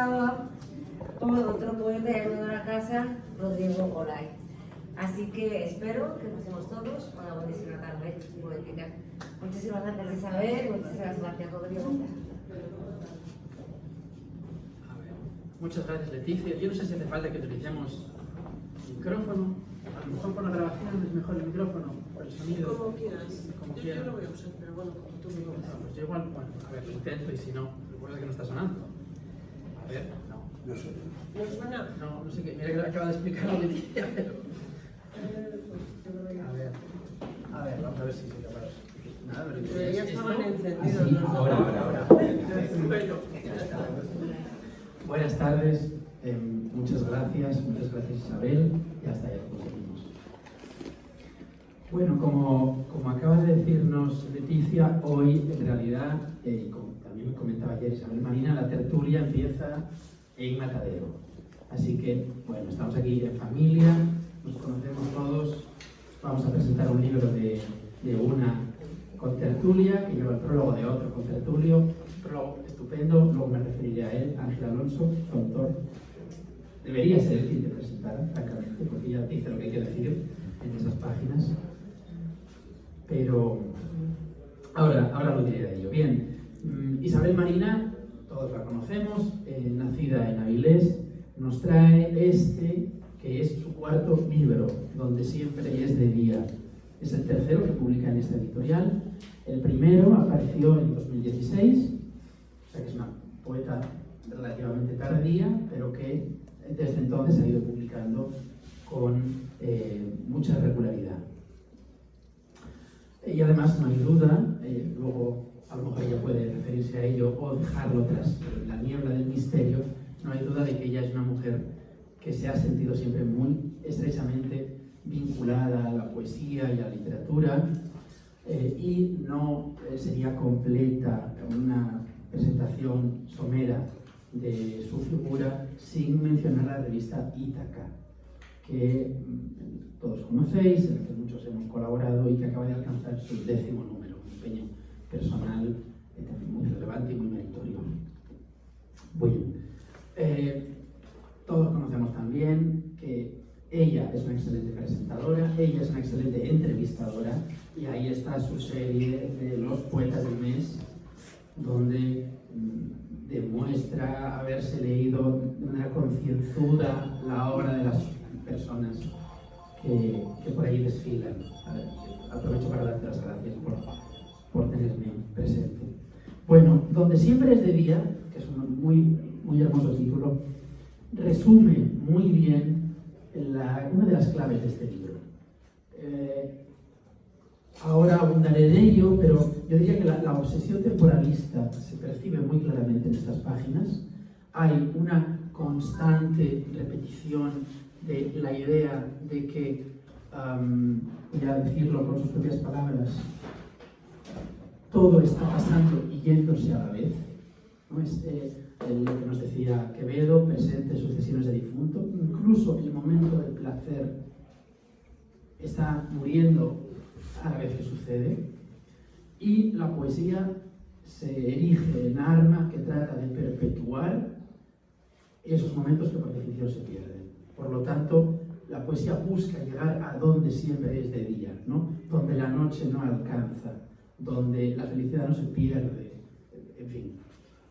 estaba otro poeta llamado a la casa, Rodrigo Olay. Así que espero que pasemos todos una buenísima tarde poética. Muchísimas gracias Isabel, muchísimas gracias Rodrigo. Muchas gracias Leticia. Yo no sé si hace falta que utilicemos micrófono. A lo mejor por la grabación es mejor el micrófono, por el sonido. Como quieras. Como Yo quieras. lo voy a usar, pero bueno, como tú me digas. Pues yo igual, bueno, a ver, lo intento y si no, recuerda que no está sonando. A ver, no. ¿No suena? No sé qué. Mira que acaba de explicar Leticia, pero. A ver, vamos a ver si soy capaz. Nada, Pero ya estaban encendidos Sí, los dos. ahora. Buenas tardes, muchas gracias Isabel, y hasta ya conseguimos. Bueno, como acaba de decirnos Leticia, hoy en realidad, como también me comentaba ayer Isabel Marina, la tertulia empieza en Matadero. Así que, bueno, estamos aquí en familia, nos conocemos todos, vamos a presentar un libro de una contertulia que lleva el prólogo de otro contertulio, un prólogo estupendo, luego me referiré a él, Ángel Alonso, su autor. Debería ser él quien te presentara, francamente, porque ya dice lo que hay que decir en esas páginas. Pero ahora lo diré de ello. Bien, Isabel Marina, todos la conocemos, nacida en Avilés, nos trae este, que es su cuarto libro, donde siempre es de día. Es el tercero que publica en esta editorial. El primero apareció en 2016, o sea que es una poeta relativamente tardía, pero que desde entonces ha ido publicando con mucha regularidad. Y además no hay duda, luego a lo mejor ella puede referirse a ello o dejarlo tras la niebla del misterio, no hay duda de que ella es una mujer que se ha sentido siempre muy estrechamente vinculada a la poesía y a la literatura, y no sería completa una presentación somera de su figura sin mencionar la revista Ítaca, que todos conocéis, en la que muchos hemos colaborado y que acaba de alcanzar su 10º número, un empeño personal también muy relevante y muy meritorio. Bueno, todos conocemos también que ella es una excelente presentadora, ella es una excelente entrevistadora, y ahí está su serie de los poetas del mes, donde demuestra haberse leído de manera concienzuda la obra de las personas que por ahí desfilan. A ver, aprovecho para darte las gracias por tenerme presente. Bueno, donde siempre es de día, que es un muy hermoso título, resume muy bien una de las claves de este libro. Ahora abundaré en ello, pero yo diría que la obsesión temporalista se percibe muy claramente en estas páginas. Hay una constante repetición de la idea de que, voy a decirlo con sus propias palabras, todo está pasando y yéndose a la vez. ¿No? Es lo que nos decía Quevedo, presente, sucesiones de difunto. Incluso el momento del placer está muriendo a la vez que sucede. Y la poesía se erige en arma que trata de perpetuar esos momentos que por definición se pierden. Por lo tanto, la poesía busca llegar a donde siempre es de día, ¿no? Donde la noche no alcanza, donde la felicidad no se pierde, en fin,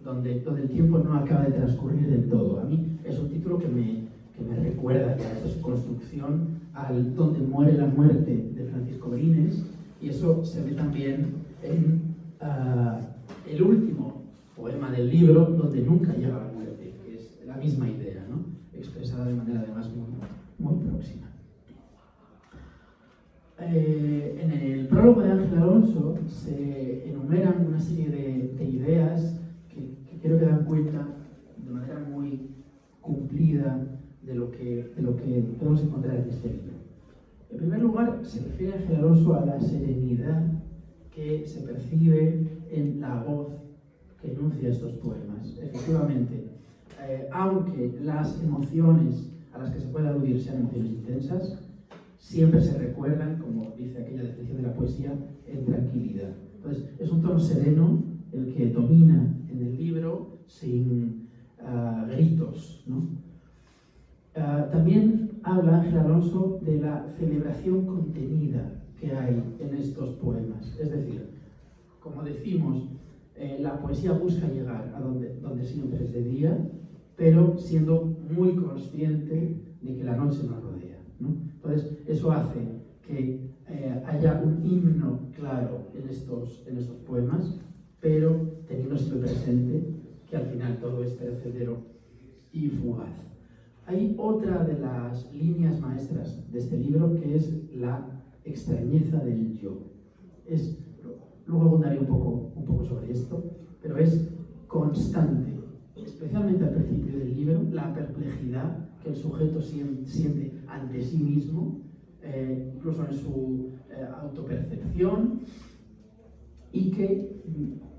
donde el tiempo no acaba de transcurrir del todo. A mí es un título que me recuerda ya esta su construcción al Donde muere la muerte de Francisco Brines, y eso se ve también en el último poema del libro, donde nunca llega la muerte, que es la misma idea, ¿no? Expresada de manera además muy próxima. En el prólogo de Ángel Alonso se enumeran una serie de ideas que creo que dan cuenta de manera muy cumplida de lo que podemos encontrar en este libro. En primer lugar, se refiere Ángel Alonso a la serenidad que se percibe en la voz que enuncia estos poemas. Efectivamente, aunque las emociones a las que se puede aludir sean emociones intensas, siempre se recuerdan, como dice aquella definición de la poesía, en tranquilidad. Entonces, es un tono sereno el que domina en el libro, sin gritos ¿no? También habla Ángel Alonso de la celebración contenida que hay en estos poemas. Es decir, como decimos, la poesía busca llegar a donde siempre es de día, pero siendo muy consciente de que la noche nos rodea, ¿no? Entonces, eso hace que haya un himno claro en estos poemas, pero teniendo siempre presente que al final todo es perecedero y fugaz. Hay otra de las líneas maestras de este libro que es la extrañeza del yo. Luego abundaré un poco sobre esto, pero es constante, especialmente al principio del libro, la perplejidad que el sujeto siente ante sí mismo, incluso en su autopercepción, y que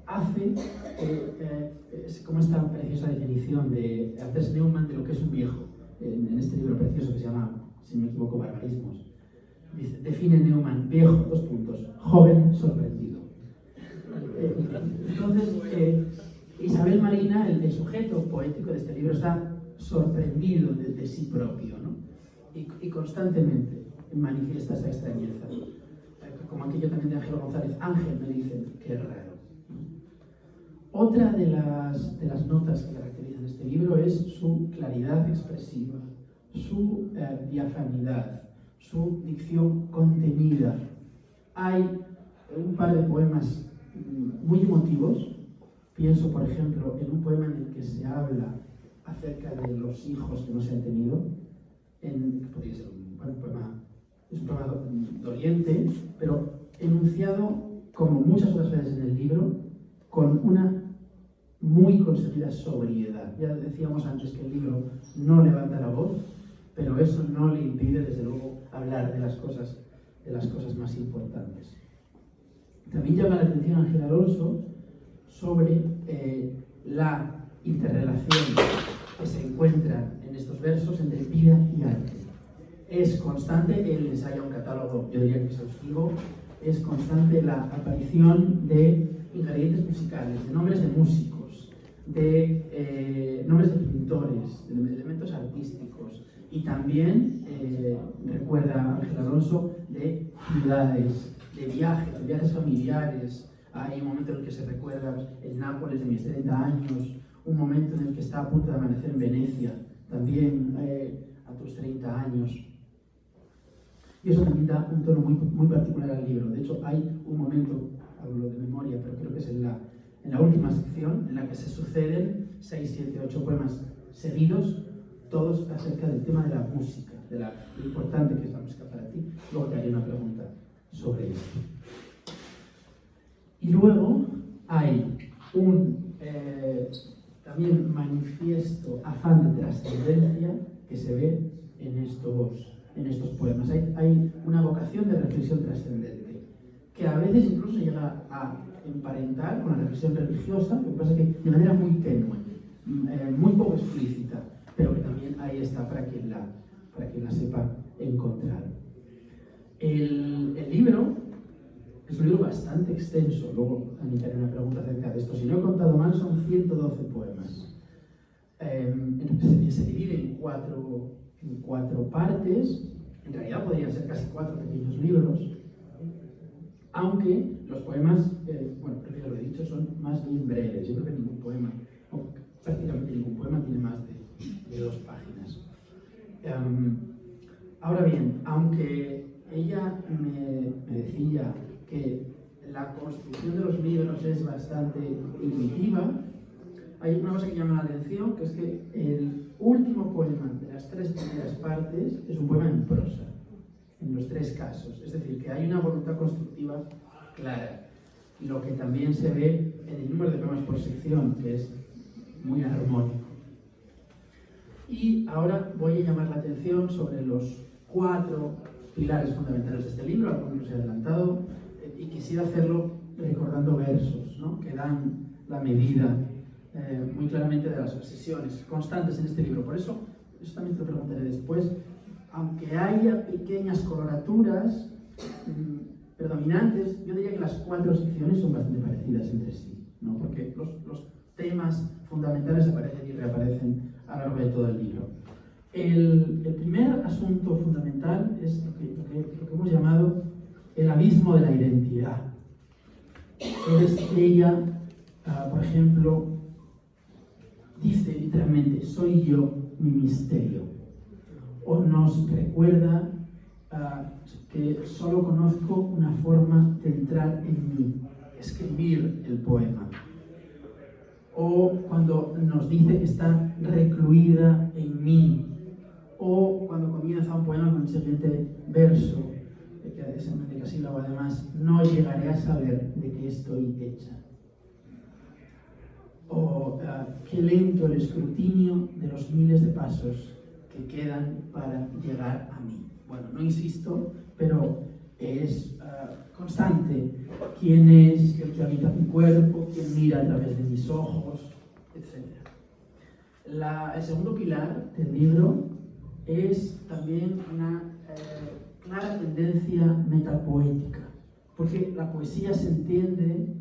hace, como esta preciosa definición de Andrés Neumann de lo que es un viejo, en este libro precioso que se llama, si no me equivoco, Barbarismos. Define Neumann, viejo, joven, sorprendido. Entonces, Isabel Marina, el sujeto poético de este libro, está sorprendido de sí propio, ¿no? Y constantemente manifiesta esa extrañeza. Como aquello también de Ángel González, Ángel me dice, qué raro. Otra de las notas que caracterizan este libro es su claridad expresiva, su diafanidad, su dicción contenida. Hay un par de poemas muy emotivos. Pienso, por ejemplo, en un poema en el que se habla acerca de los hijos que no se han tenido. Podría ser un poema, es un poema doliente, pero enunciado, como muchas otras veces en el libro, con una muy conseguida sobriedad. Ya decíamos antes que el libro no levanta la voz, pero eso no le impide, desde luego, hablar de las cosas más importantes. También llama la atención Ángel Alonso sobre la interrelación que se encuentra en estos versos entre vida y arte. Es constante, él ensaya un catálogo, yo diría que exhaustivo, es constante la aparición de ingredientes musicales, de nombres de músicos, de nombres de pintores, de elementos artísticos, y también recuerda Ángel Alonso de ciudades, de viajes familiares. Hay un momento en el que se recuerda el Nápoles de mis 30 años, un momento en el que está a punto de amanecer en Venecia, también a tus 30 años. Y eso también da un tono muy particular al libro. De hecho, hay un momento, hablo de memoria, pero creo que es en la última sección, en la que se suceden 6, 7, 8 poemas seguidos, todos acerca del tema de la música, de lo importante que es la música para ti. Luego te haré una pregunta sobre esto. Y luego hay un también manifiesto afán de trascendencia que se ve en estos poemas. Hay una vocación de reflexión trascendente, que a veces incluso llega a emparentar con la reflexión religiosa, lo que pasa es que de manera muy tenue, muy poco explícita, pero que también ahí está para quien la sepa encontrar. El libro es un libro bastante extenso, luego también haré una pregunta acerca de esto. Si no he contado mal, son 112 poemas. Se divide en cuatro partes. En realidad podrían ser casi 4 pequeños libros, aunque los poemas, creo que ya lo he dicho, son más bien breves. Yo creo que ningún poema, o prácticamente ningún poema, tiene más de 2 páginas. Ahora bien, aunque ella me decía que la construcción de los libros es bastante intuitiva, hay una cosa que llama la atención, que es que el último poema de las 3 primeras partes es un poema en prosa, en los 3 casos. Es decir, que hay una voluntad constructiva clara, lo que también se ve en el número de poemas por sección, que es muy armónico. Y ahora voy a llamar la atención sobre los 4 pilares fundamentales de este libro, algunos los he adelantado, y quisiera hacerlo recordando versos, ¿no?, que dan la medida muy claramente de las obsesiones constantes en este libro. Por eso también te lo preguntaré después, aunque haya pequeñas coloraturas predominantes, yo diría que las 4 secciones son bastante parecidas entre sí, ¿no?, porque los temas fundamentales aparecen y reaparecen a lo largo de todo el libro. El primer asunto fundamental es lo que hemos llamado el abismo de la identidad. Entonces ella, por ejemplo, dice literalmente, soy yo mi misterio. O nos recuerda que solo conozco una forma de entrar en mí, escribir el poema. O cuando nos dice que está recluida en mí. O cuando comienza un poema con el siguiente verso, que es en mendecasílabo además, no llegaré a saber de qué estoy hecha. O qué lento el escrutinio de los miles de pasos que quedan para llegar a mí. Bueno, no insisto, pero es constante. ¿Quién es el que habita mi cuerpo? ¿Quién mira a través de mis ojos? Etcétera. El segundo pilar del libro es también una clara tendencia metapoética, porque la poesía se entiende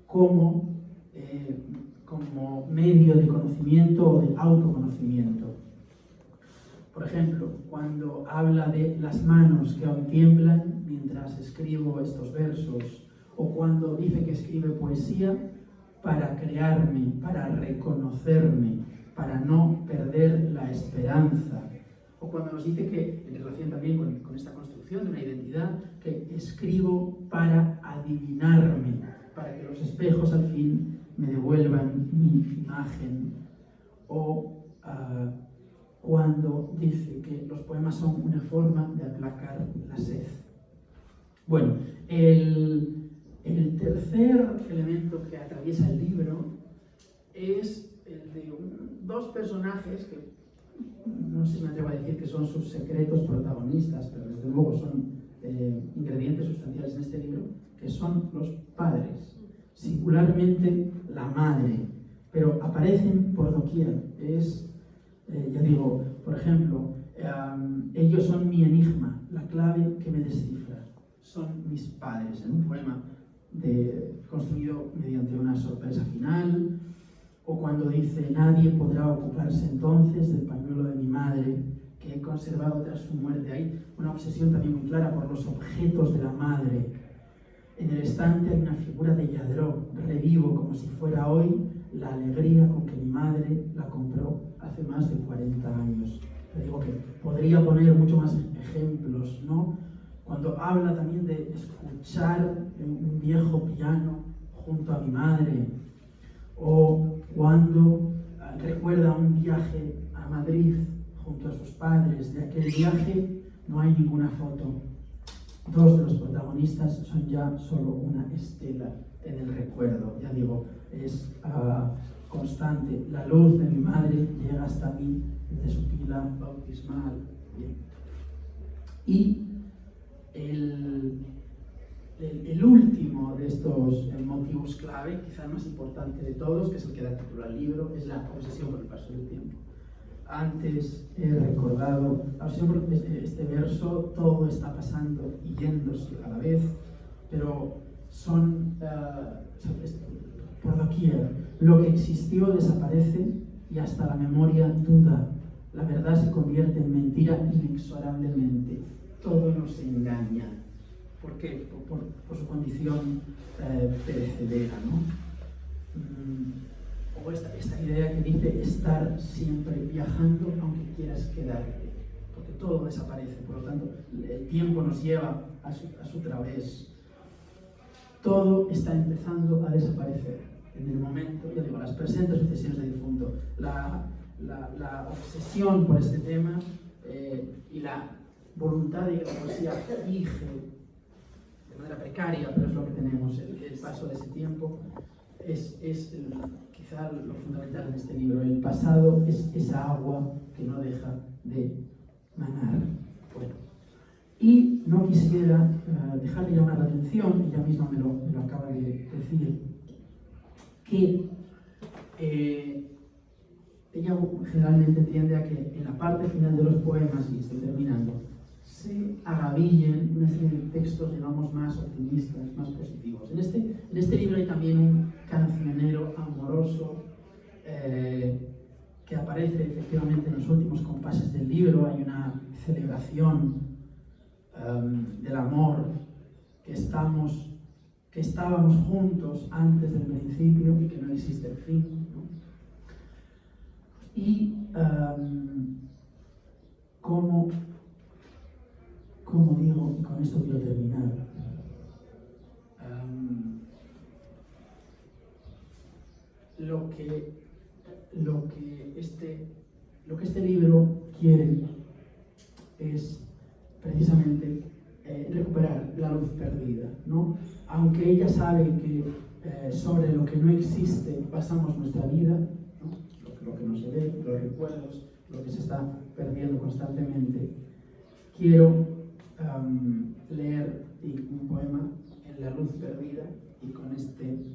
como medio de conocimiento o de autoconocimiento. Por ejemplo, cuando habla de las manos que aún tiemblan mientras escribo estos versos, o cuando dice que escribe poesía para crearme, para reconocerme, para no perder la esperanza, o cuando nos dice que, en relación también con esta construcción de una identidad, que escribo para adivinarme, para que los espejos al fin me devuelvan mi imagen, o cuando dice que los poemas son una forma de aplacar la sed. Bueno, el tercer elemento que atraviesa el libro es el de dos personajes que no sé si me atrevo a decir que son sus secretos protagonistas, pero desde luego son ingredientes sustanciales en este libro, que son los padres, singularmente la madre, pero aparecen por doquier. Ya digo, por ejemplo, ellos son mi enigma, la clave que me descifra. Son mis padres, en un poema construido mediante una sorpresa final, o cuando dice, nadie podrá ocuparse entonces del pañuelo de mi madre, que he conservado tras su muerte. Hay una obsesión también muy clara por los objetos de la madre. En el estante hay una figura de Lladró, revivo como si fuera hoy la alegría con que mi madre la compró hace más de 40 años. Te digo que podría poner mucho más ejemplos, ¿no? Cuando habla también de escuchar un viejo piano junto a mi madre, o cuando recuerda un viaje a Madrid junto a sus padres. De aquel viaje no hay ninguna foto. Dos de los protagonistas son ya solo una estela en el recuerdo. Ya digo, es constante. La luz de mi madre llega hasta mí desde su pila bautismal. Bien. Y el último de estos motivos clave, quizá el más importante de todos, que es el que da título al libro, es la obsesión por el paso del tiempo. Antes he recordado la obsesión por este verso, todo está pasando y yéndose a la vez, pero son por doquier. Lo que existió desaparece y hasta la memoria duda. La verdad se convierte en mentira inexorablemente. Todo nos engaña. ¿Por qué? Por su condición perecedera, ¿no? O esta idea que dice estar siempre viajando aunque quieras quedarte, porque todo desaparece, por lo tanto el tiempo nos lleva a su través. Todo está empezando a desaparecer en el momento, ya digo, las presentes sucesiones de difunto, la obsesión por este tema y la voluntad de que la poesía fije de manera precaria, pero es lo que tenemos, el paso de ese tiempo es quizá lo fundamental en este libro. El pasado es esa agua que no deja de manar. Bueno, y no quisiera dejar de llamar la atención, ella misma me lo acaba de decir, que ella generalmente tiende a que en la parte final de los poemas, y estoy terminando, se agavillen una serie de textos, digamos, más optimistas, más positivos. En este libro hay también un cancionero amoroso que aparece efectivamente en los últimos compases del libro. Hay una celebración del amor, que estábamos juntos antes del principio y que no existe el fin, ¿no? Y como digo, y con esto quiero terminar, lo que este libro quiere es precisamente recuperar la luz perdida, ¿no? Aunque ella sabe que sobre lo que no existe basamos nuestra vida, ¿no? Lo que no se ve, los recuerdos, lo que se está perdiendo constantemente, quiero leer un poema en la luz perdida, y con este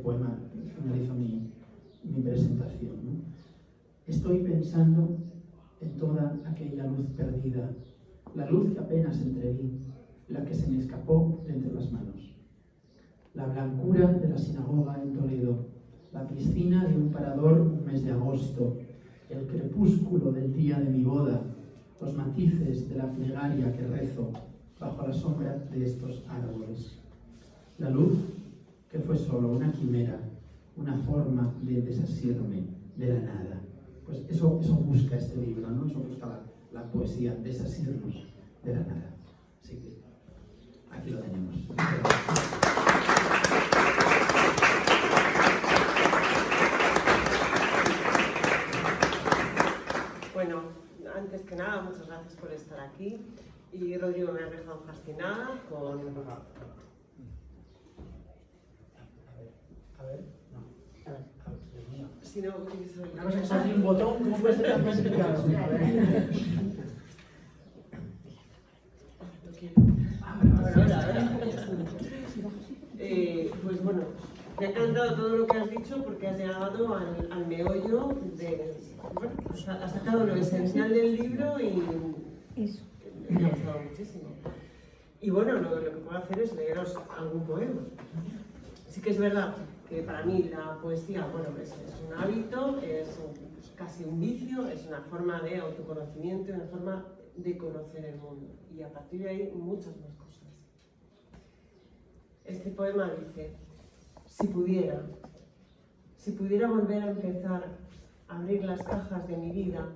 poema finalizo mi presentación, ¿no? Estoy pensando en toda aquella luz perdida, la luz que apenas entreví, la que se me escapó de entre las manos. La blancura de la sinagoga en Toledo, la piscina de un parador un mes de agosto, el crepúsculo del día de mi boda, los matices de la plegaria que rezo bajo la sombra de estos árboles. La luz que fue solo una quimera, una forma de desasirme de la nada. Pues eso busca este libro, ¿no? Eso busca la poesía, desasirnos de la nada. Así que aquí lo tenemos. Bueno, antes que nada, muchas gracias por estar aquí. Y Rodrigo, me has dejado fascinada con... A ver, Dios mío. Si no utilizo el... Una cosa que sale un botón, ¿cómo puede ser tan complicado? Ahora. Pues bueno, me ha encantado todo lo que has dicho, porque has llegado al meollo de... Bueno, pues has sacado lo esencial del libro y... Eso. Me ha gustado muchísimo. Y bueno, lo que puedo hacer es leeros algún poema. Sí que es verdad que para mí la poesía, bueno, es un hábito, es casi un vicio, es una forma de autoconocimiento, una forma de conocer el mundo. Y a partir de ahí, muchas más cosas. Este poema dice: si pudiera volver a empezar a abrir las cajas de mi vida,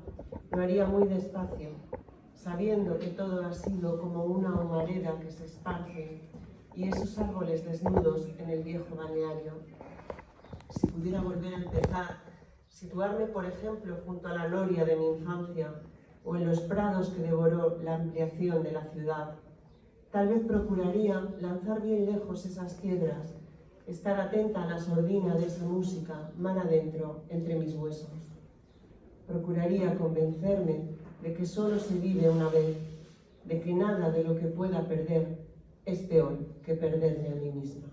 lo haría muy despacio, sabiendo que todo ha sido como una humareda que se esparce y esos árboles desnudos en el viejo balneario. Si pudiera volver a empezar, situarme, por ejemplo, junto a la noria de mi infancia o en los prados que devoró la ampliación de la ciudad, tal vez procuraría lanzar bien lejos esas piedras, estar atenta a la sordina de esa música mar adentro entre mis huesos. Procuraría convencerme de que solo se vive una vez, de que nada de lo que pueda perder es peor que perderme a mí misma.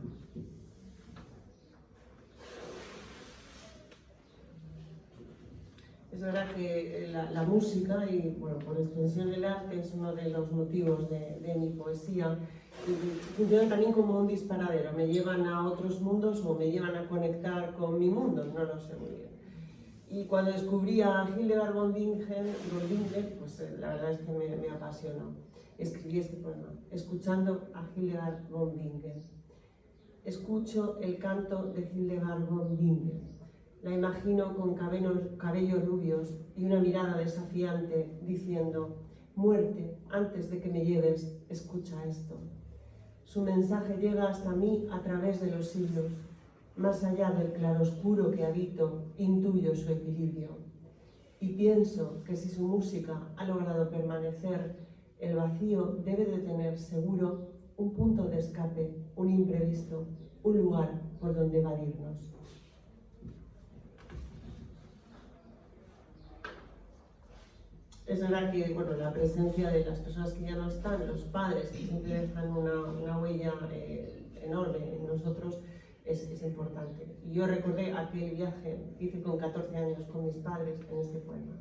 Es verdad que la música y, bueno, por extensión el arte es uno de los motivos de mi poesía. Y funcionan también como un disparadero, me llevan a otros mundos o me llevan a conectar con mi mundo, no lo sé muy bien. Y cuando descubrí a Hildegard von Bingen, pues la verdad es que me apasionó. Escribí este poema, escuchando a Hildegard von Bingen. Escucho el canto de Hildegard von Bingen. La imagino con cabellos rubios y una mirada desafiante, diciendo: muerte, antes de que me lleves, escucha esto. Su mensaje llega hasta mí a través de los siglos. Más allá del claroscuro que habito, intuyo su equilibrio. Y pienso que si su música ha logrado permanecer, el vacío debe de tener seguro un punto de escape, un imprevisto, un lugar por donde evadirnos. Es verdad que, bueno, la presencia de las personas que ya no están, los padres, que siempre dejan una huella enorme en nosotros, es importante. Y yo recordé aquel viaje que hice con 14 años con mis padres en este poema.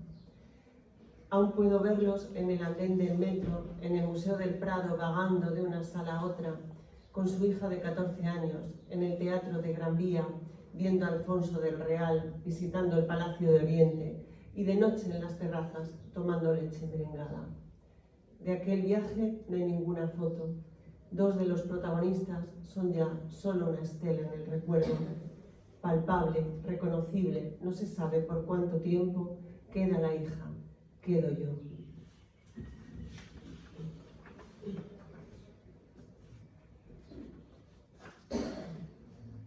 Aún puedo verlos en el andén del metro, en el Museo del Prado, vagando de una sala a otra, con su hija de 14 años, en el Teatro de Gran Vía, viendo a Alfonso del Real, visitando el Palacio de Oriente, y de noche en las terrazas tomando leche merengada. De aquel viaje no hay ninguna foto. Dos de los protagonistas son ya solo una estela en el recuerdo. Palpable, reconocible, no se sabe por cuánto tiempo queda la hija, quedo yo.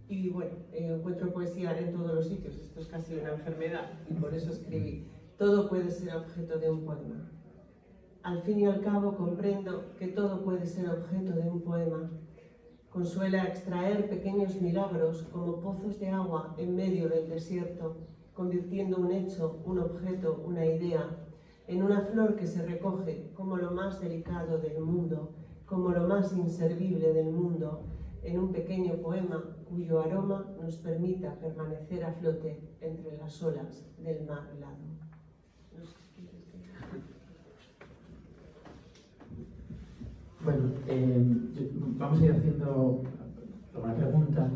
Y bueno, encuentro poesía en todos los sitios, esto es casi una enfermedad y por eso escribí. Todo puede ser objeto de un poema. Al fin y al cabo comprendo que todo puede ser objeto de un poema. Consuela extraer pequeños milagros como pozos de agua en medio del desierto, convirtiendo un hecho, un objeto, una idea, en una flor que se recoge como lo más delicado del mundo, como lo más inservible del mundo, en un pequeño poema cuyo aroma nos permita permanecer a flote entre las olas del mar helado. Bueno, vamos a ir haciendo alguna pregunta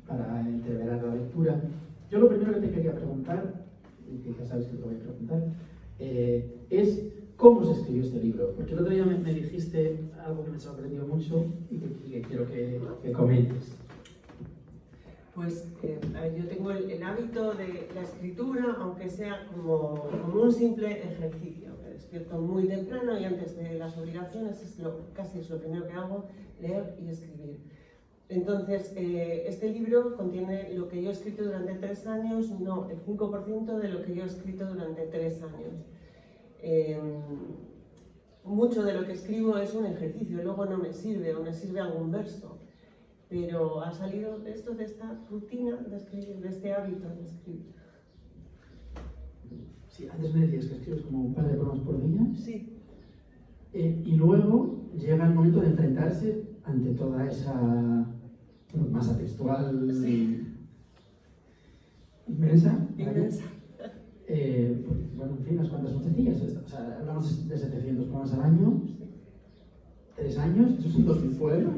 para entreverar la lectura. Yo lo primero que te quería preguntar, y que ya sabes que te voy a preguntar, es cómo se escribió este libro. Porque el otro día me dijiste algo que me sorprendió mucho y que quiero que comentes. Pues yo tengo el hábito de la escritura, aunque sea como un simple ejercicio. Me despierto muy temprano y antes de las obligaciones casi es lo primero que hago, leer y escribir. Entonces, este libro contiene lo que yo he escrito durante 3 años, no, el 5% de lo que yo he escrito durante 3 años. Mucho de lo que escribo es un ejercicio, luego no me sirve o me sirve algún verso. Pero ha salido de esto, de esta rutina de escribir, de este hábito de escribir. Sí, antes me decías que escribes como un par de poemas por día. Sí. Y luego llega el momento de enfrentarse ante toda esa masa textual inmensa. Inmensa. Bueno, en fin, unas cuantas son sencillas. O sea, hablamos de 700 poemas al año. 3 años, esos son 2000 poemas.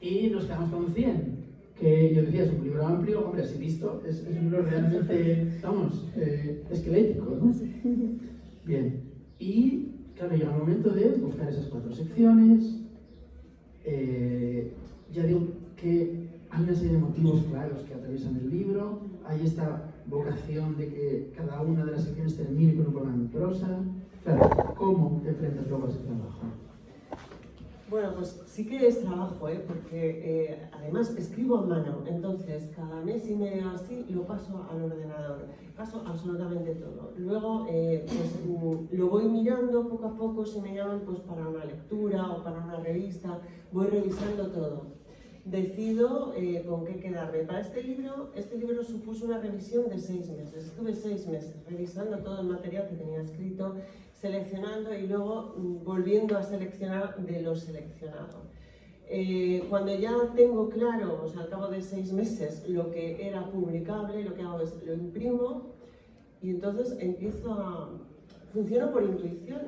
Y nos quedamos con 100, que yo decía, es un libro amplio, hombre, así visto, es un libro realmente, vamos, esquelético, ¿no? Bien, y claro, llega el momento de buscar esas 4 secciones. Ya digo que hay una serie de motivos claros que atraviesan el libro, hay esta vocación de que cada una de las secciones termine con un poema en prosa. Claro, ¿cómo te enfrentas luego a ese trabajo? Bueno, pues sí que es trabajo, porque además escribo a mano, entonces cada mes y medio así lo paso al ordenador, paso absolutamente todo. Luego pues, lo voy mirando poco a poco, si me llaman pues para una lectura o para una revista, voy revisando todo. Decido con qué quedarme. Para este libro supuso una revisión de 6 meses. Estuve 6 meses revisando todo el material que tenía escrito, seleccionando y luego volviendo a seleccionar de lo seleccionado. Cuando ya tengo claro, o sea, al cabo de 6 meses, lo que era publicable, lo que hago es lo imprimo y entonces funciono por intuición.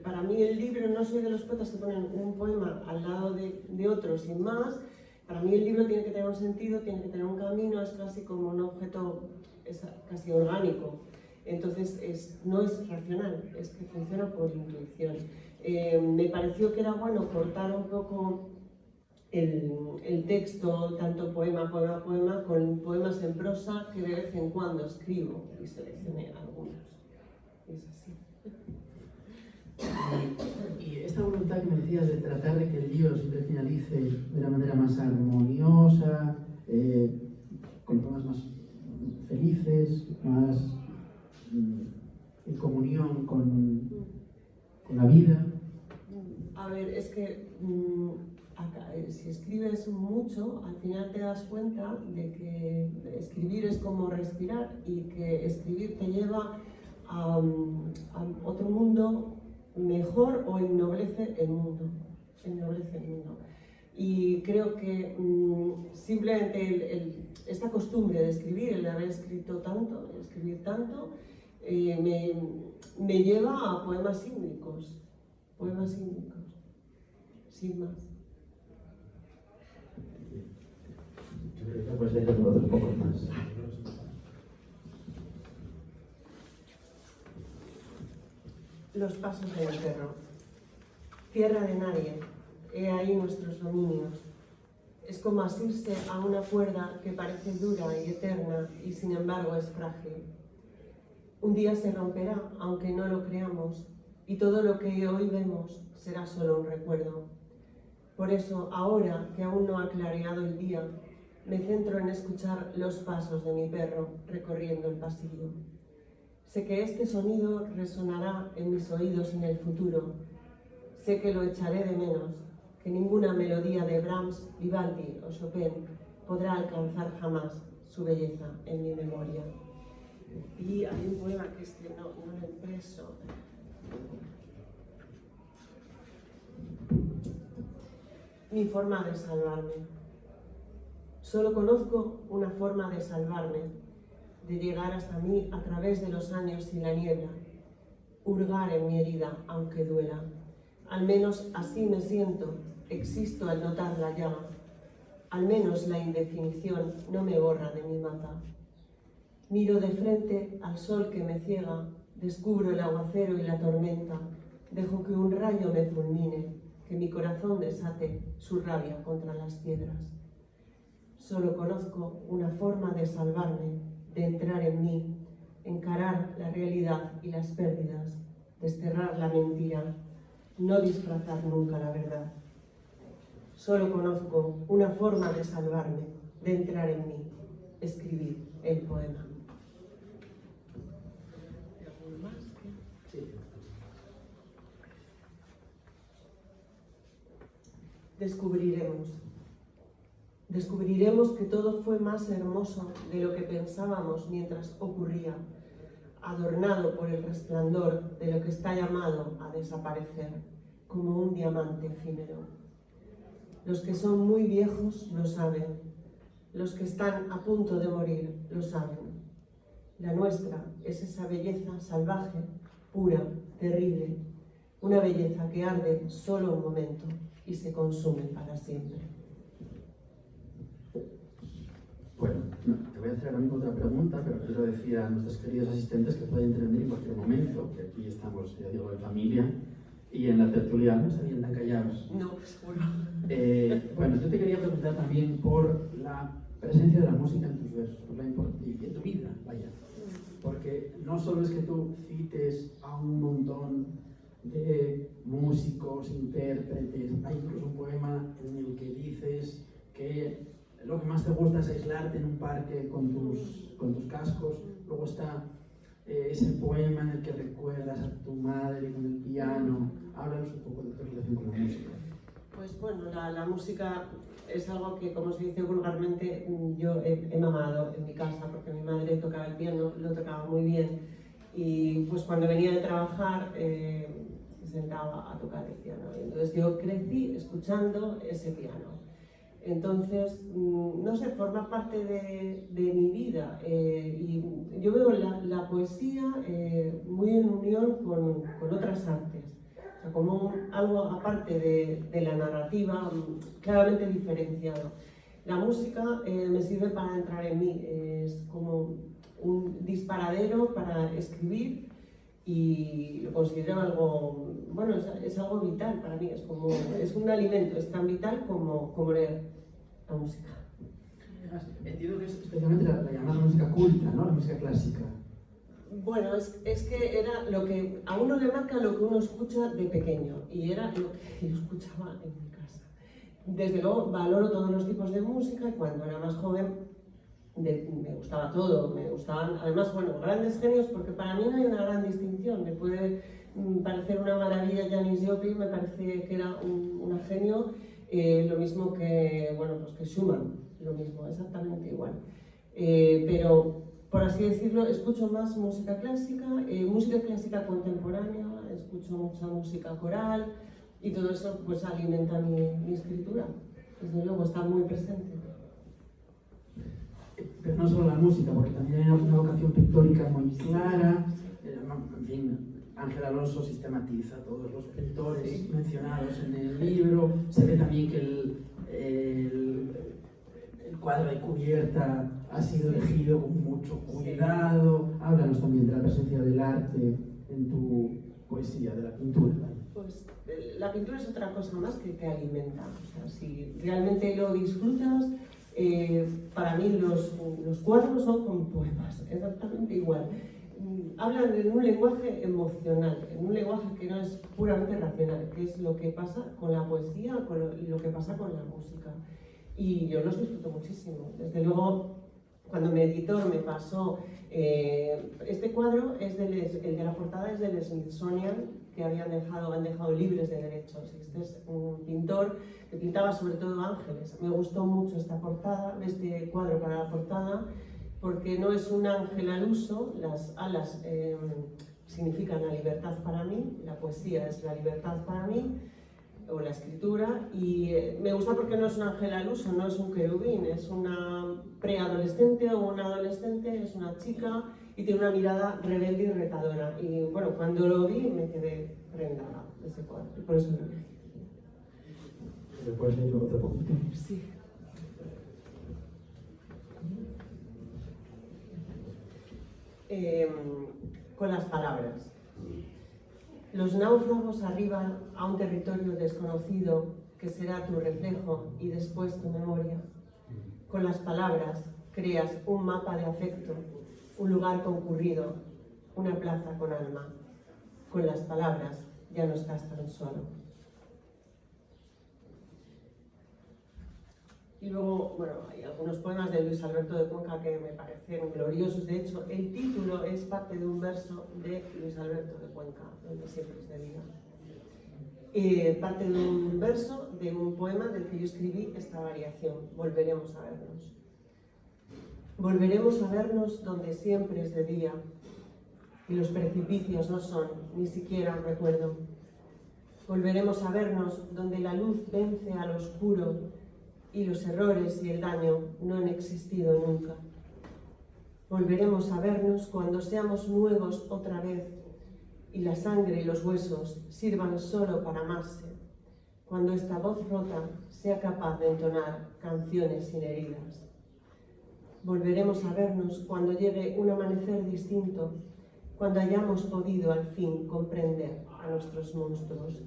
Para mí el libro, no soy de los poetas que ponen un poema al lado de otro sin más. Para mí el libro tiene que tener un sentido, tiene que tener un camino, es casi como un objeto, es casi orgánico. Entonces no es racional, es que funciona por intuición. Me pareció que era bueno cortar un poco el texto, tanto poema, con poemas en prosa que de vez en cuando escribo y seleccioné algunos. Es así. Y esta voluntad que me decías de tratar de que el libro siempre finalice de una manera más armoniosa, con poemas más felices, más en comunión con la vida. A ver, es que si escribes mucho, al final te das cuenta de que escribir es como respirar y que escribir te lleva a otro mundo mejor o ennoblece el mundo. Y creo que simplemente esta costumbre de escribir, el de haber escrito tanto, el escribir tanto, me lleva a poemas síndicos, sin más. Yo creo que puedes leer otros pocos más. Los pasos del perro. Tierra de nadie, he ahí nuestros dominios. Es como asirse a una cuerda que parece dura y eterna y sin embargo es frágil. Un día se romperá, aunque no lo creamos, y todo lo que hoy vemos será solo un recuerdo. Por eso, ahora que aún no ha clareado el día, me centro en escuchar los pasos de mi perro recorriendo el pasillo. Sé que este sonido resonará en mis oídos en el futuro. Sé que lo echaré de menos, que ninguna melodía de Brahms, Vivaldi o Chopin podrá alcanzar jamás su belleza en mi memoria. Y hay un poema que no lo he impreso. Mi forma de salvarme. Solo conozco una forma de salvarme, de llegar hasta mí a través de los años y la niebla, hurgar en mi herida, aunque duela. Al menos así me siento, existo al notar la llaga. Al menos la indefinición no me borra de mi mapa. Miro de frente al sol que me ciega, descubro el aguacero y la tormenta, dejo que un rayo me fulmine, que mi corazón desate su rabia contra las piedras. Solo conozco una forma de salvarme, de entrar en mí, encarar la realidad y las pérdidas, desterrar la mentira, no disfrazar nunca la verdad. Solo conozco una forma de salvarme, de entrar en mí, escribir el poema. ¿Alguno más? Sí. Descubriremos que todo fue más hermoso de lo que pensábamos mientras ocurría, adornado por el resplandor de lo que está llamado a desaparecer, como un diamante efímero. Los que son muy viejos lo saben, los que están a punto de morir lo saben. La nuestra es esa belleza salvaje, pura, terrible, una belleza que arde solo un momento y se consume para siempre. Bueno, te voy a hacer ahora mismo otra pregunta, pero quiero decir a nuestros queridos asistentes que pueden intervenir en cualquier momento, que aquí estamos, ya digo, de familia, y en la tertulia no estarían tan callados. No, seguro. Bueno, yo te quería preguntar también por la presencia de la música en tus versos, y en tu vida, vaya. Porque no solo es que tú cites a un montón de músicos, intérpretes, hay incluso un poema en el que dices que lo que más te gusta es aislarte en un parque con tus cascos. Luego está ese poema en el que recuerdas a tu madre con el piano. Háblanos un poco de tu relación con la música. Pues bueno, la música es algo que, como se dice vulgarmente, yo he mamado en mi casa, porque mi madre tocaba el piano, lo tocaba muy bien. Y pues cuando venía de trabajar se sentaba a tocar el piano. Entonces yo crecí escuchando ese piano. Entonces, no sé, forma parte de mi vida y yo veo la poesía muy en unión con otras artes, o sea, como algo aparte de la narrativa, claramente diferenciado. La música me sirve para entrar en mí, es como un disparadero para escribir y lo considero algo, bueno, es algo vital para mí, es un alimento, es tan vital como leer. La música. Entiendo que es especialmente la llamada música culta, ¿no? La música clásica. Bueno, es que era lo que a uno le marca lo que uno escucha de pequeño y era lo que yo escuchaba en mi casa. Desde luego valoro todos los tipos de música y cuando era más joven me gustaba todo, me gustaban además, bueno, grandes genios, porque para mí no hay una gran distinción. Me puede parecer una maravilla Janis Joplin, me parece que era un genio. Lo mismo que, bueno, pues que Schumann, lo mismo, exactamente igual. Pero, por así decirlo, escucho más música clásica contemporánea, escucho mucha música coral y todo eso pues alimenta mi escritura. Desde luego está muy presente. Pero no solo la música, porque también hay una vocación pictórica muy clara. En fin, Ángel Alonso sistematiza todos los pintores mencionados en el libro. Se ve también que el cuadro de cubierta ha sido elegido con mucho cuidado. Háblanos también de la presencia del arte en tu poesía, de la pintura? Pues la pintura es otra cosa más que te alimenta. O sea, si realmente lo disfrutas, para mí los cuadros son como poemas, exactamente igual. Hablan en un lenguaje emocional, en un lenguaje que no es puramente racional, que es lo que pasa con la poesía y lo que pasa con la música. Y yo los disfruto muchísimo. Desde luego, cuando mi editor me pasó este cuadro, el de la portada es del Smithsonian, que han dejado libres de derechos. Este es un pintor que pintaba sobre todo ángeles. Me gustó mucho esta portada, este cuadro para la portada, porque no es un ángel al uso, las alas significan la libertad para mí, la poesía es la libertad para mí, o la escritura, y me gusta porque no es un ángel al uso, no es un querubín, es una preadolescente o una adolescente, es una chica y tiene una mirada rebelde y retadora. Y bueno, cuando lo vi me quedé prendada de ese cuadro, y por eso lo elegí. ¿Puedes leer otro poquito? Sí. Con las palabras. Los náufragos arriban a un territorio desconocido que será tu reflejo y después tu memoria. Con las palabras creas un mapa de afecto, un lugar concurrido, una plaza con alma. Con las palabras ya no estás tan solo. Y luego, bueno, hay algunos poemas de Luis Alberto de Cuenca que me parecen gloriosos. De hecho, el título es parte de un verso de Luis Alberto de Cuenca, donde siempre es de día. Parte de un verso de un poema del que yo escribí esta variación, Volveremos a vernos. Volveremos a vernos donde siempre es de día, y los precipicios no son ni siquiera un recuerdo. Volveremos a vernos donde la luz vence al oscuro, y los errores y el daño no han existido nunca. Volveremos a vernos cuando seamos nuevos otra vez y la sangre y los huesos sirvan solo para amarse, cuando esta voz rota sea capaz de entonar canciones sin heridas. Volveremos a vernos cuando llegue un amanecer distinto, cuando hayamos podido al fin comprender a nuestros monstruos.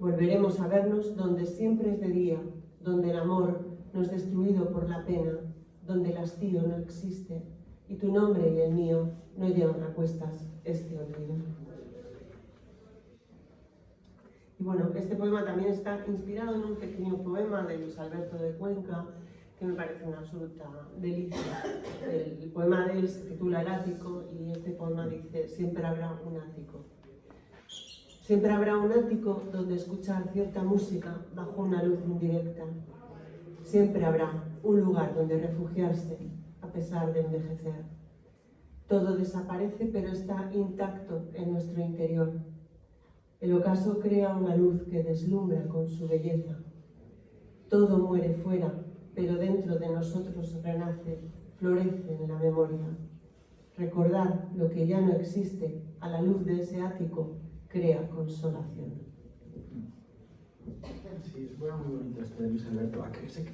Volveremos a vernos donde siempre es de día, donde el amor no es destruido por la pena, donde el hastío no existe y tu nombre y el mío no llevan a cuestas este olvido. Y bueno, este poema también está inspirado en un pequeño poema de Luis Alberto de Cuenca que me parece una absoluta delicia. El poema de él se titula El ático y este poema dice: siempre habrá un ático. Siempre habrá un ático donde escuchar cierta música bajo una luz indirecta. Siempre habrá un lugar donde refugiarse a pesar de envejecer. Todo desaparece, pero está intacto en nuestro interior. El ocaso crea una luz que deslumbra con su belleza. Todo muere fuera, pero dentro de nosotros renace, florece en la memoria. Recordar lo que ya no existe a la luz de ese ático crea consolación. Sí, fue muy bonito esto de Luis Alberto.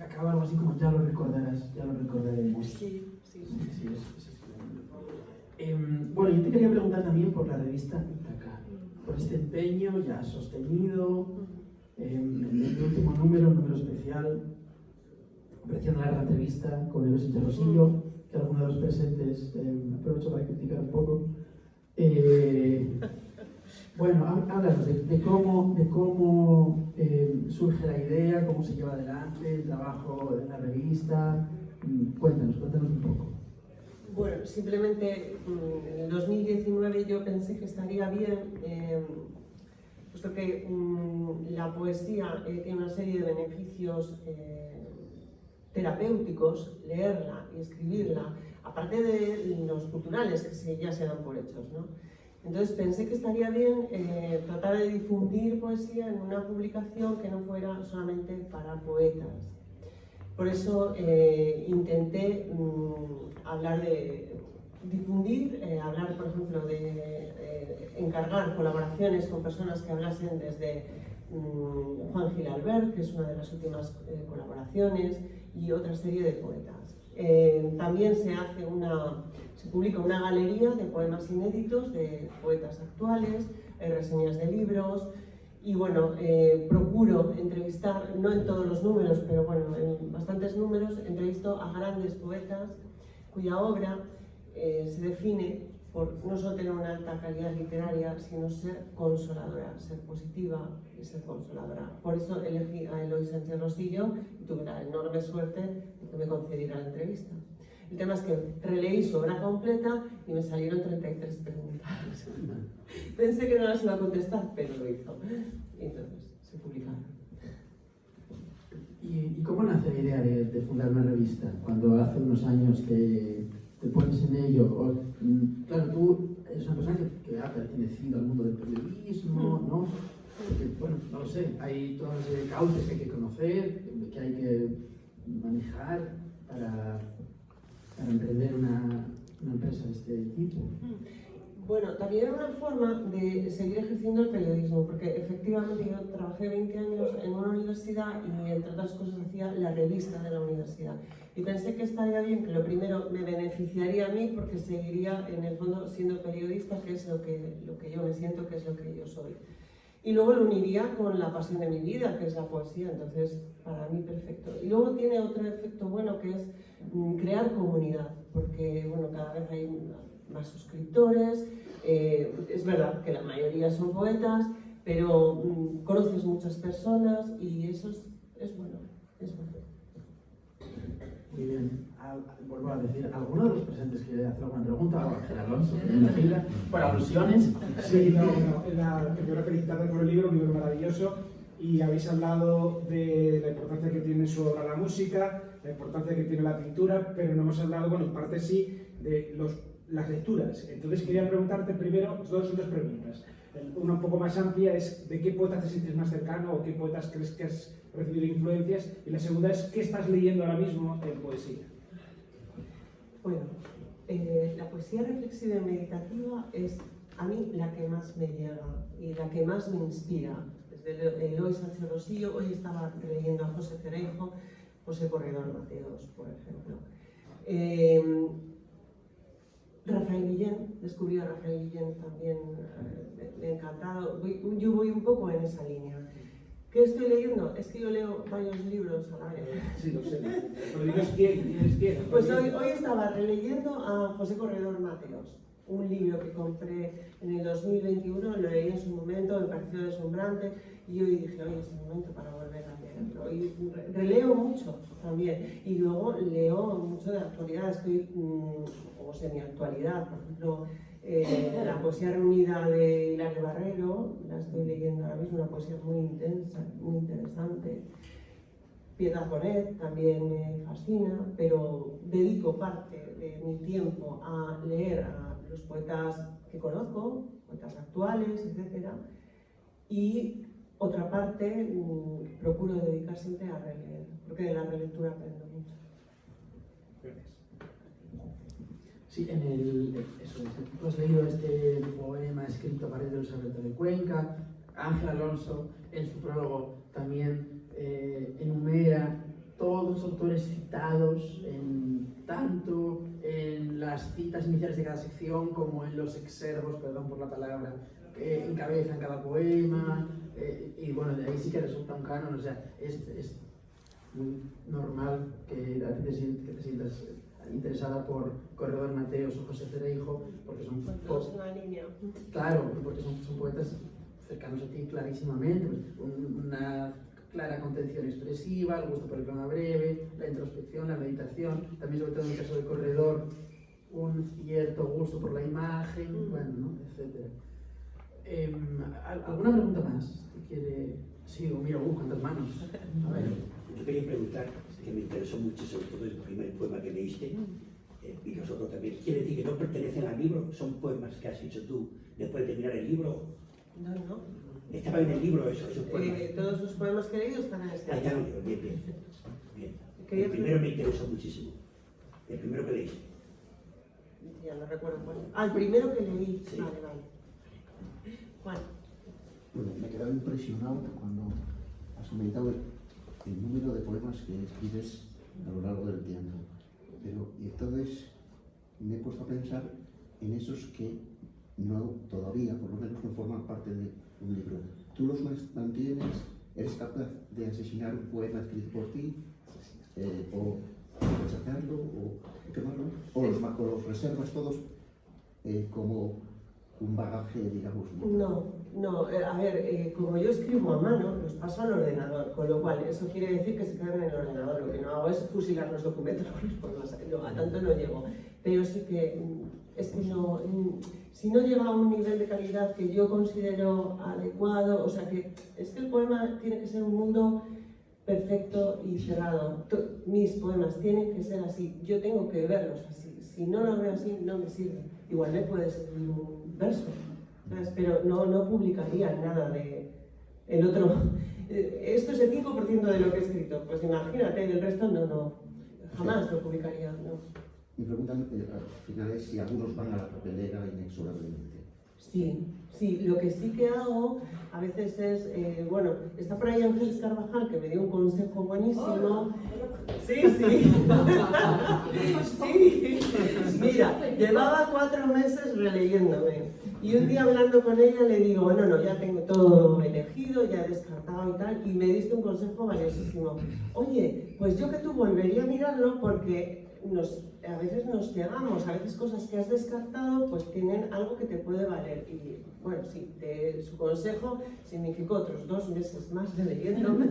Acaba algo así como ya lo recordarás, ya lo recordaremos. Sí. Bueno, yo te quería preguntar también por la revista Ítaca, por este empeño ya sostenido, en el último número, un número especial, apreciando la gran entrevista con Eros Rosillo, que algunos de los presentes aprovecho para criticar un poco. Bueno, háblanos de cómo surge la idea, cómo se lleva adelante el trabajo de la revista. Cuéntanos un poco. Bueno, simplemente en el 2019 yo pensé que estaría bien, puesto que la poesía tiene una serie de beneficios terapéuticos, leerla y escribirla, aparte de los culturales que ya se dan por hechos, ¿no? Entonces pensé que estaría bien tratar de difundir poesía en una publicación que no fuera solamente para poetas. Por eso intenté hablar de difundir, hablar, por ejemplo, de encargar colaboraciones con personas que hablasen desde Juan Gil Albert, que es una de las últimas colaboraciones, y otra serie de poetas. También se publica una galería de poemas inéditos de poetas actuales, reseñas de libros y bueno, procuro entrevistar, no en todos los números, pero bueno, en bastantes números, entrevisto a grandes poetas cuya obra se define por no solo tener una alta calidad literaria, sino ser consoladora, ser positiva y ser consoladora. Por eso elegí a Eloy Sánchez Rosillo y tuve la enorme suerte de que me concediera la entrevista. El tema es que releí su obra completa y me salieron 33 preguntas. Pensé que no las iba a contestar, pero lo hizo. Y entonces se publicaron. ¿Y cómo nace la idea de fundar una revista? Cuando hace unos años te pones en ello. Claro, tú eres una persona que ha pertenecido al mundo del periodismo, ¿no? Porque, bueno, no lo sé, hay todos los cauces que hay que conocer, que hay que manejar para emprender una empresa de este tipo. Bueno, también era una forma de seguir ejerciendo el periodismo, porque efectivamente yo trabajé 20 años en una universidad y entre otras cosas hacía la revista de la universidad. Y pensé que estaría bien, que lo primero me beneficiaría a mí porque seguiría en el fondo siendo periodista, que es lo que yo me siento, que es lo que yo soy. Y luego lo uniría con la pasión de mi vida, que es la poesía, entonces para mí perfecto. Y luego tiene otro efecto bueno que es crear comunidad, porque bueno, cada vez hay más suscriptores, es verdad que la mayoría son poetas, pero conoces muchas personas y eso es bueno, es bueno. Muy bien. Vuelvo a decir, ¿alguno de los presentes quiere hacer alguna pregunta? O Ángel Alonso, en la fila, por alusiones. Sí, primero felicitarles por el libro, un libro maravilloso, y habéis hablado de la importancia que tiene su obra la música, la importancia que tiene la pintura, pero no hemos hablado, bueno, en parte sí, de las lecturas. Entonces quería preguntarte primero, son dos preguntas. Una un poco más amplia es ¿de qué poetas te sientes más cercano o qué poetas crees que has recibido influencias? Y la segunda es ¿qué estás leyendo ahora mismo en poesía? Bueno, la poesía reflexiva y meditativa es a mí la que más me llega y la que más me inspira. Desde Eloy Sánchez Rosillo, hoy estaba leyendo a José Cereijo, José Corredor Mateos, por ejemplo. Rafael Guillén, descubrí a Rafael Guillén también, me ha encantado. Yo voy un poco en esa línea. ¿Qué estoy leyendo? Es que yo leo varios libros a la vez. Sí, lo sé. Pero dinos quién. Pues hoy estaba releyendo a José Corredor Mateos, un libro que compré en el 2021, lo leí en su momento, me pareció deslumbrante y hoy dije, oye, es el momento para volver a leerlo. Y releo mucho también y luego leo mucho de actualidad, o semi-actualidad, por ejemplo, la poesía reunida de Hilario Barrero, la estoy leyendo ahora mismo, una poesía muy intensa, muy interesante. Piedad Bonet también me fascina, pero dedico parte de mi tiempo a leer a los poetas que conozco, poetas actuales, etc. Y otra parte procuro dedicar siempre a releer, porque de la relectura aprendo mucho. Gracias. Sí, tú has leído este poema escrito a partir de Luis Alberto de Cuenca. Ángel Alonso, en su prólogo, también enumera todos los autores citados tanto en las citas iniciales de cada sección como en los exergos, perdón por la palabra, que encabezan cada poema. Y bueno, de ahí sí que resulta un canon, o sea, es muy normal que te sientas interesada por Corredor Mateos o José Cereijo, porque son una línea. Claro, porque son poetas cercanos a ti clarísimamente, una clara contención expresiva, el gusto por el poema breve, la introspección, la meditación, también sobre todo en el caso de Corredor, un cierto gusto por la imagen, bueno, ¿no? Etcétera. ¿Alguna pregunta más? Sí, mira, cuántas manos. A ver. Yo quería preguntar, que me interesó mucho sobre todo el primer poema que leíste, y los otros también. ¿Quiere decir que no pertenecen al libro? ¿Son poemas que has hecho tú después de terminar el libro? No. ¿Estaba en el libro esos poemas? Todos los poemas que he leído están en este Ah, ya libro. lo leo, bien. El primero me interesó muchísimo. El primero que leíste. Ya no recuerdo cuál. El primero que leí. Sí. Vale. ¿Cuál? Bueno, me he quedado impresionado cuando has aumentado el número de poemas que escribes a lo largo del tiempo. Pero y entonces me he puesto a pensar en esos que no, todavía, por lo menos no forman parte de un libro. ¿Tú los mantienes? ¿Eres capaz de asesinar un poema escrito por ti? ¿O rechazarlo? ¿O quemarlo? ¿O los reservas todos como un bagaje, digamos? No, a ver, como yo escribo a mano, los paso al ordenador, con lo cual eso quiere decir que se quedan en el ordenador. Lo que no hago es fusilar los documentos con los poemas, no, a tanto no llego. Pero sí que, es que no, si no llega a un nivel de calidad que yo considero adecuado, o sea que es que el poema tiene que ser un mundo perfecto y cerrado. Mis poemas tienen que ser así, yo tengo que verlos así. Si no los veo así, no me sirve. Igual me puede servir un verso, ¿sabes? Pero no publicaría nada de el otro. Esto es el 5% de lo que he escrito. Pues imagínate, el resto no. Jamás lo publicaría, no. Mi pregunta al final es si algunos van a la papelera inexorablemente. Sí, lo que sí que hago a veces es, bueno, está por ahí Ángeles Carvajal, que me dio un consejo buenísimo. Sí. Mira, llevaba 4 meses releyéndome. Y un día hablando con ella le digo, bueno, no, ya tengo todo elegido, ya he descartado y tal, y me diste un consejo valiosísimo. Oye, pues yo que tú volvería a mirarlo porque a veces nos cegamos, a veces cosas que has descartado pues tienen algo que te puede valer. Y bueno, sí, su consejo significó otros 2 meses más de leyéndome,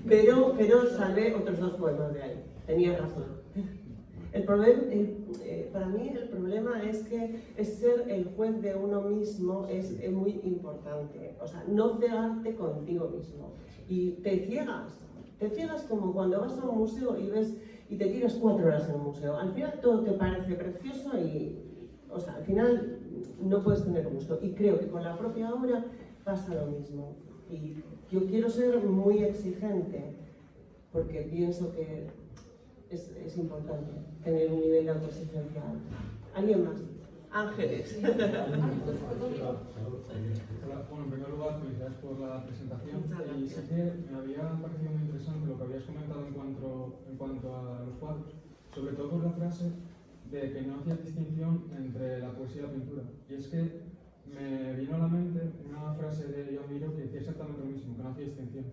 pero salvé otros 2 poemas de ahí. Tenía razón. Para mí el problema es que ser el juez de uno mismo es muy importante. O sea, no cegarte contigo mismo. Y te ciegas como cuando vas a un museo y te tiras 4 horas en un museo. Al final todo te parece precioso o sea, al final no puedes tener gusto. Y creo que con la propia obra pasa lo mismo. Y yo quiero ser muy exigente porque pienso que es importante tener un nivel de autoexigencia alto. ¿Alguien más? Ángeles. Hola, bueno, en primer lugar, felicidades por la presentación. Y sé que me había parecido muy interesante lo que habías comentado en cuanto a los cuadros, sobre todo por la frase de que no hacías distinción entre la poesía y la pintura. Y es que me vino a la mente una frase de Joan Miró que decía exactamente lo mismo, que no hacía distinción.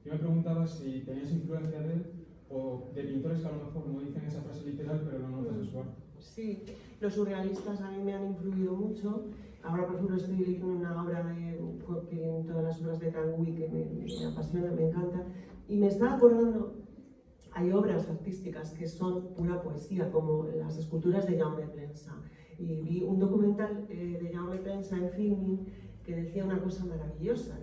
Yo me preguntaba si tenías influencia de él o de pintores que a lo mejor no dicen esa frase literal, pero lo notas en su arte. Sí, los surrealistas a mí me han influido mucho. Ahora, por ejemplo, estoy leyendo una obra que en todas las obras de Tanguy que me apasiona, me encanta. Y me estaba acordando, hay obras artísticas que son pura poesía, como las esculturas de Jaume Plensa. Y vi un documental de Jaume Plensa en Filmin que decía una cosa maravillosa.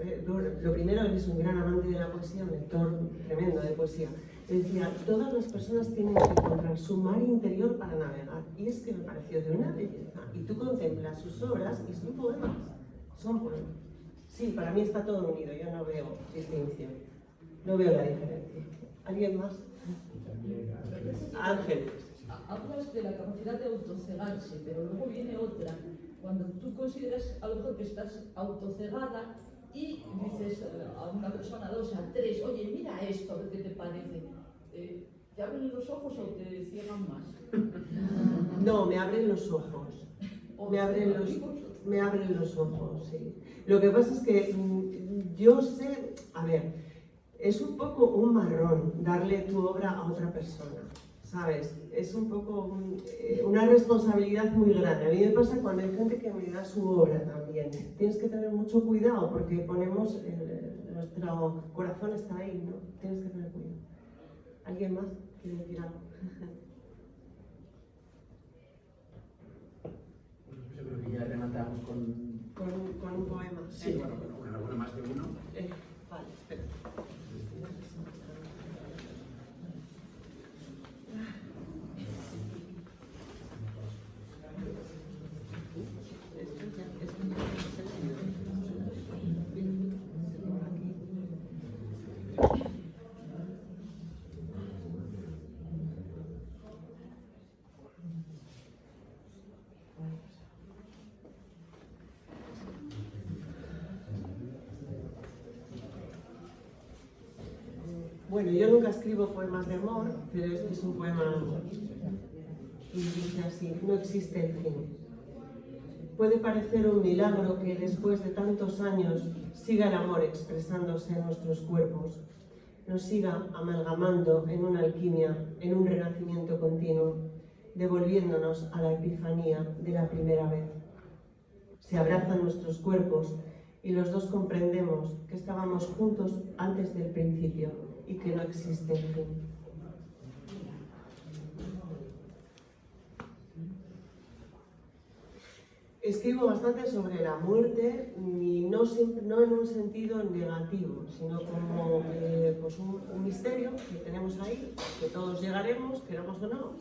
Lo primero, él es un gran amante de la poesía, un lector tremendo de poesía. Decía, todas las personas tienen que encontrar su mar interior para navegar. Y es que me pareció de una belleza. Y tú contemplas sus obras y son poemas. Son poemas. Sí, para mí está todo unido. Yo no veo distinción. No veo la diferencia. ¿Alguien más? Ángeles. Hablas de la capacidad de autocegarse, pero luego viene otra. Cuando tú consideras a lo mejor que estás autocegada y dices a una persona, a 2, a 3, oye, mira esto, a ver qué te parece. ¿Te abren los ojos o te ciegan más? No, me abren los ojos. Me abren los ojos, sí. Lo que pasa es que yo sé, a ver, es un poco un marrón darle tu obra a otra persona, ¿sabes? Es un poco una responsabilidad muy grande. A mí me pasa cuando hay gente que me da su obra también. Tienes que tener mucho cuidado porque ponemos, nuestro corazón está ahí, ¿no? Tienes que tener cuidado. ¿Alguien más quiere decir algo? Yo creo que ya rematamos con un poema. Sí, bueno, con alguno más de uno. Vale, espera. Bueno, yo nunca escribo poemas de amor, pero este es un poema y dice así: no existe el fin. Puede parecer un milagro que después de tantos años siga el amor expresándose en nuestros cuerpos, nos siga amalgamando en una alquimia, en un renacimiento continuo, devolviéndonos a la epifanía de la primera vez. Se abrazan nuestros cuerpos y los dos comprendemos que estábamos juntos antes del principio y que no existe el fin. Escribo bastante sobre la muerte, y no en un sentido negativo, sino como pues un misterio que tenemos ahí, que todos llegaremos, queramos o no.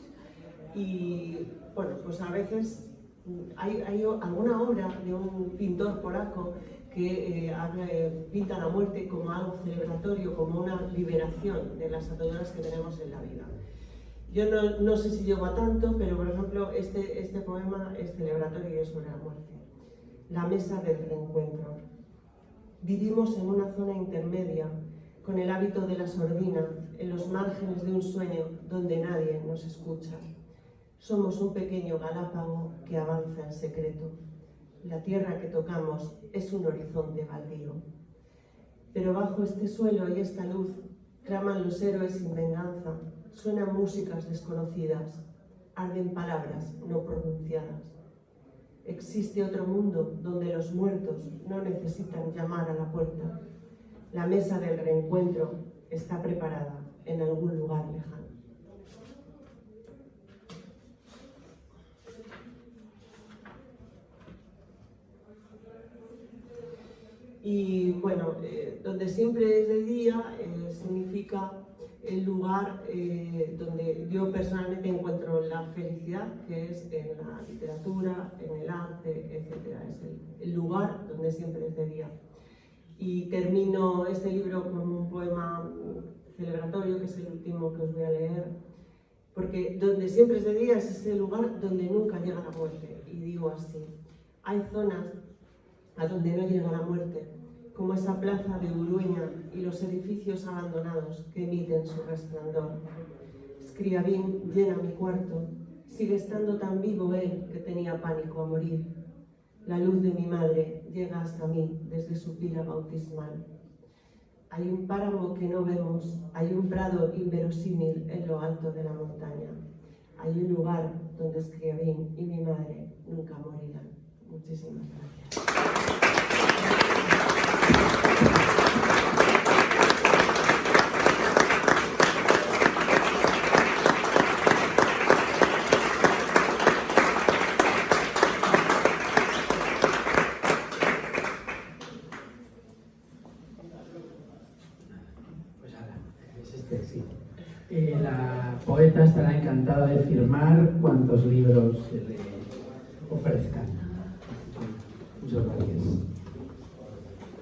Y bueno, pues a veces hay alguna obra de un pintor polaco que pinta la muerte como algo celebratorio, como una liberación de las ataduras que tenemos en la vida. Yo no sé si llego a tanto, pero por ejemplo este poema es celebratorio y es sobre la muerte. La mesa del reencuentro. Vivimos en una zona intermedia, con el hábito de la sordina, en los márgenes de un sueño donde nadie nos escucha. Somos un pequeño galápago que avanza en secreto. La tierra que tocamos es un horizonte baldío. Pero bajo este suelo y esta luz claman los héroes sin venganza, suenan músicas desconocidas, arden palabras no pronunciadas. Existe otro mundo donde los muertos no necesitan llamar a la puerta. La mesa del reencuentro está preparada en algún lugar lejano. Y bueno, donde siempre es de día significa el lugar donde yo personalmente encuentro la felicidad, que es en la literatura, en el arte, etc. Es el lugar donde siempre es de día. Y termino este libro con un poema celebratorio, que es el último que os voy a leer, porque donde siempre es de día es ese lugar donde nunca llega la muerte. Y digo así: hay zonas a donde no llega la muerte, como esa plaza de Urueña y los edificios abandonados que emiten su resplandor. Scriabin llena mi cuarto, sigue estando tan vivo él que tenía pánico a morir. La luz de mi madre llega hasta mí desde su pila bautismal. Hay un páramo que no vemos, hay un prado inverosímil en lo alto de la montaña. Hay un lugar donde Scriabin y mi madre nunca morirán. Muchísimas gracias. Sí. La poeta estará encantada de firmar cuantos libros se le ofrezcan.